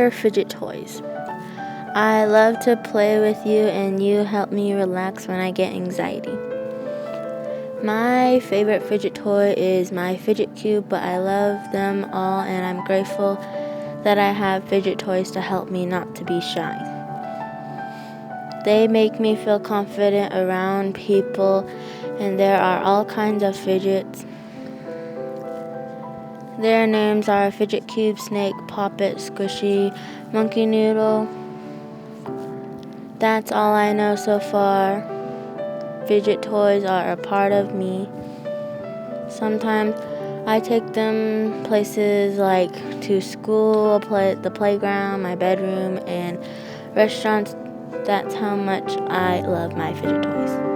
are fidget toys. I love to play with you and you help me relax when I get anxiety. My favorite fidget toy is my fidget cube, but I love them all and I'm grateful that I have fidget toys to help me not to be shy. They make me feel confident around people, and there are all kinds of fidgets. Their names are fidget cube, snake, poppet, squishy, monkey noodle. That's all I know so far. Fidget toys are a part of me. Sometimes I take them places like to school, the playground, my bedroom, and restaurants. That's how much I love my fidget toys.